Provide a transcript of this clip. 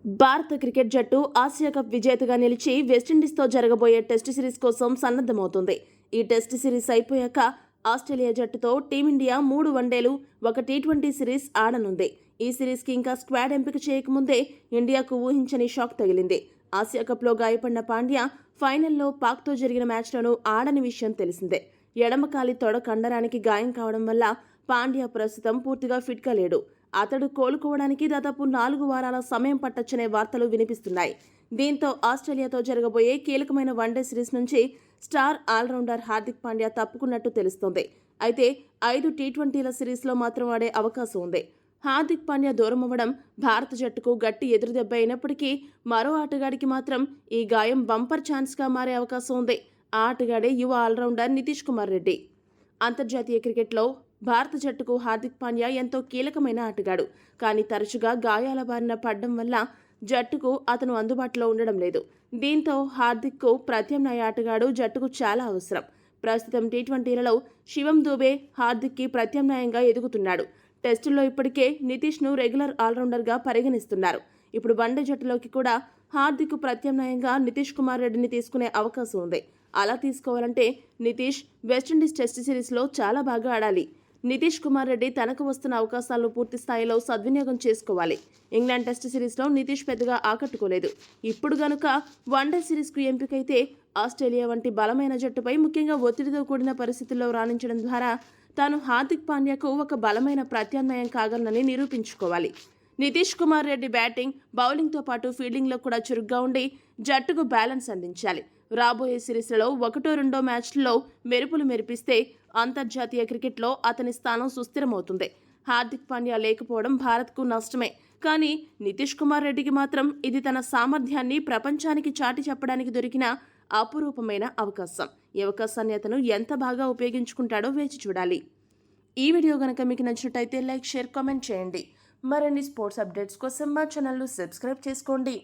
భారత క్రికెట్ జట్టు Asia cup విజేతగా నిలిచి వెస్టిండీస్తో జరగబోయే టెస్ట్ సిరీస్ కోసం సన్నద్ధమవుతుంది. ఈ టెస్ట్ సిరీస్ అయిపోయాక ఆస్ట్రేలియా జట్టుతో టీమిండియా 3 వన్డేలు, 1 టీ20 సిరీస్ ఆడనుంది. ఈ సిరీస్కి ఇంకా స్క్వాడ్ ఎంపిక చేయకముందే ఇండియాకు ఊహించని షాక్ తగిలింది. ఆసియా కప్లో గాయపడిన పాండ్యా ఫైనల్లో పాక్తో జరిగిన మ్యాచ్లోనూ ఆడని విషయం తెలిసిందే. ఎడమకాలి తొడ కండరానికి గాయం కావడం వల్ల పాండ్యా ప్రస్తుతం పూర్తిగా ఫిట్గా లేడు. అతడు కోలుకోవడానికి దాదాపు 4 వారాల సమయం పట్టొచ్చనే వార్తలు వినిపిస్తున్నాయి. దీంతో ఆస్ట్రేలియాతో జరగబోయే కీలకమైన వన్డే సిరీస్ నుంచి స్టార్ ఆల్రౌండర్ హార్దిక్ పాండ్యా తప్పుకున్నట్టు తెలుస్తోంది. అయితే 5 టీ20ల సిరీస్లో మాత్రం ఆడే అవకాశం ఉంది. హార్దిక్ పాండ్యా దూరమవ్వడం భారత జట్టుకు గట్టి ఎదురుదెబ్బ అయినప్పటికీ మరో ఆటగాడికి మాత్రం ఈ గాయం బంపర్ ఛాన్స్గా మారే అవకాశం ఉంది. ఆ ఆటగాడే యువ ఆల్రౌండర్ నితీష్ కుమార్ రెడ్డి. అంతర్జాతీయ క్రికెట్లో భారత జట్టుకు హార్దిక్ పాండ్యా ఎంతో కీలకమైన ఆటగాడు. కానీ తరచుగా గాయాల బారిన పడడం వల్ల జట్టుకు అతను అందుబాటులో ఉండడం లేదు. దీంతో హార్దిక్కు ప్రత్యామ్నాయ ఆటగాడు జట్టుకు చాలా అవసరం. ప్రస్తుతం టీ20లలో శివం దూబే హార్దిక్కి ప్రత్యామ్నాయంగా ఎదుగుతున్నాడు. టెస్టుల్లో ఇప్పటికే నితీష్ను రెగ్యులర్ ఆల్రౌండర్గా పరిగణిస్తున్నారు. ఇప్పుడు వన్డే జట్టులోకి కూడా హార్దిక్ ప్రత్యామ్నాయంగా నితీష్ కుమార్ రెడ్డిని తీసుకునే అవకాశం ఉంది. అలా తీసుకోవాలంటే నితీష్ వెస్టిండీస్ టెస్ట్ సిరీస్లో చాలా బాగా ఆడాలి. నితీష్ కుమార్ రెడ్డి తనకు వస్తున్న అవకాశాలను పూర్తి స్థాయిలో సద్వినియోగం చేసుకోవాలి. ఇంగ్లాండ్ టెస్ట్ సిరీస్లో నితీష్ పెద్దగా ఆకట్టుకోలేదు. ఇప్పుడు గనుక వన్డే సిరీస్కు ఎంపికైతే ఆస్ట్రేలియా వంటి బలమైన జట్టుపై ముఖ్యంగా ఒత్తిడితో కూడిన పరిస్థితుల్లో రాణించడం ద్వారా తాను హార్దిక్ పాండ్యాకు ఒక బలమైన ప్రత్యామ్నాయం కాగలనని నిరూపించుకోవాలి. నితీష్ కుమార్ రెడ్డి బ్యాటింగ్, బౌలింగ్తో పాటు ఫీల్డింగ్లో కూడా చురుగ్గా ఉండి జట్టుకు బ్యాలెన్స్ అందించాలి. రాబోయే సిరీస్లలో 1-2 మ్యాచ్ల్లో మెరుపులు మెరిపిస్తే అంతర్జాతీయ క్రికెట్లో అతని స్థానం సుస్థిరమవుతుంది. హార్దిక్ పాండ్యా లేకపోవడం భారత్కు నష్టమే. కానీ నితీష్ కుమార్ రెడ్డికి మాత్రం ఇది తన సామర్థ్యాన్ని ప్రపంచానికి చాటి చెప్పడానికి దొరికిన అపురూపమైన అవకాశం. ఈ అవకాశాన్ని అతను ఎంత బాగా ఉపయోగించుకుంటాడో వేచి చూడాలి. ఈ వీడియో కనుక మీకు నచ్చినట్టయితే లైక్, షేర్, కామెంట్ చేయండి. మరిన్ని స్పోర్ట్స్ అప్డేట్స్ కోసం మా ఛానల్ను సబ్స్క్రైబ్ చేసుకోండి.